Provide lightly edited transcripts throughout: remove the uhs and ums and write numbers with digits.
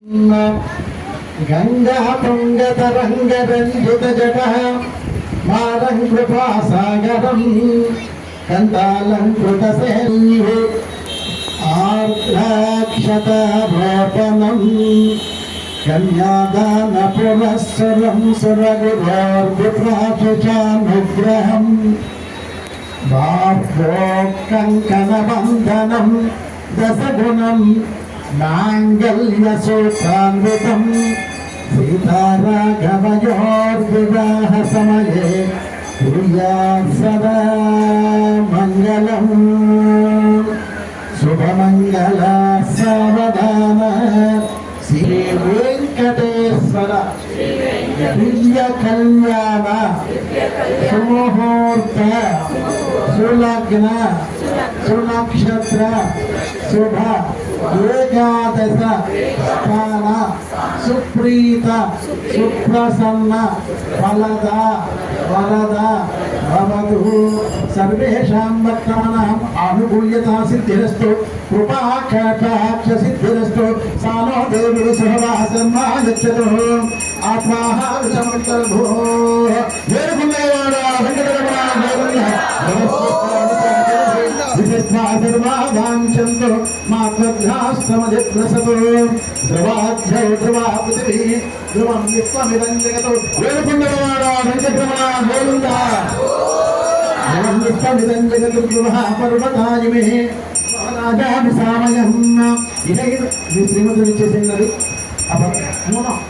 गंगा पुंगतरंगरंजितजटः मारं कृपासागरं कंटालंकृतसेनीः आर्द्राक्षतारोपणं कन्यादानपुरःसुरं सुरगुरोर्विप्राचुचानुग्रहं बाह्वोक्कङ्कणबन्धनं दशगुणं मांगल्यसूत्रान्वितं सीताराघवयोर्विवाहसमये कुर्यात् सदा मङ्गलम् शुभमङ्गला सावधान श्री वेंकटेश्वर दिव्य कल्याण सुमुहूर्त सुलग्न सुनक्षत्र शुभ एकादश स्थान सुप्रीत सुप्रसन्न फलद वरद भवतु सर्वेषां भक्तानाम् आनुकूल्यता सिद्धिरस्तु कृपा कटाक्ष सिद्धिरस्तु सानो देवी सहवासम्मा गच्छतु आत्माः विषमन्तर्भो वेरकुण्डलवाड वेङ्कटरमण सर्वाभाञ्छन्तु मात्वभ्यास्तमधिप्रसतु ध्रुवाध्यै ध्रुवा पृथिवी ध्रुवं विश्वमिदं जगतो वेरकुण्डलवाड वेङ्कटरमण गोविन्द ध्रुवं विश्वमिदं जगतो ध्रुवः पर्वतायिमे రాజామి సామయం ఇదే మీ శ్రీమతులు ఇచ్చేసినది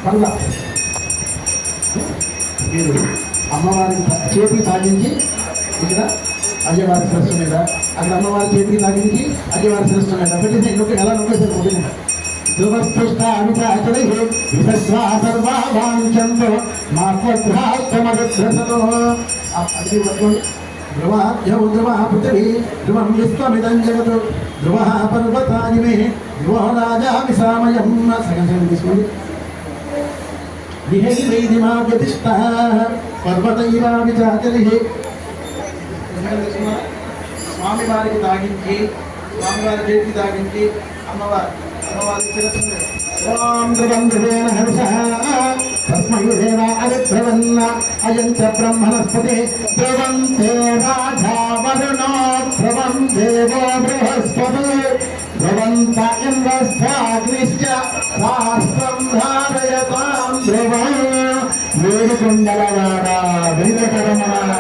పర్వ మీరు అమ్మవారి చేతికి తాగించి ఇక్కడ అయ్యవారి శిరస్సు మీద అక్కడ అమ్మవారి చేతికి తాగించి అయ్యవారి శిరస్సు మీద పెట్టేసి నొక్కి ఎలా నొక్కేసారు మొదలు ధ్రువస్పృష్ట అమితాచరి విశ్వా సర్వాంఛంతో మాత్వగ్రహాస్తమగ్రసతో అది పట్టుకోండి ध्रुवाद्यौ ध्रुवः पृथिवी ध्रुवं विश्वमिदं जगत् ध्रुवः पर्वतानि मे ध्रुवो राजामि सामयं सगं తీసుకోండి दिहे वैदिमाव्यतिष्ठः पर्वतैराविचाचरिः స్వామి వారికి తాగించి స్వామి వారి చేతికి తాగించి అమ్మవారి శిరస్సు ఓం ధ్రువం ధ్రువేణ హర్షః తస్మై దేవ అరిభ్రవన్న అయం చ బ్రహ్మణస్పతి ధ్రువం తే రాజా వరుణో ధ్రువం దేవో బృహస్పతి ధ్రువంత ఇంద్రస్థాగ్నిశ్చ రాష్ట్రం ధారయతాం ధ్రువం వేడుకొండలవాడ వెంకటరమణ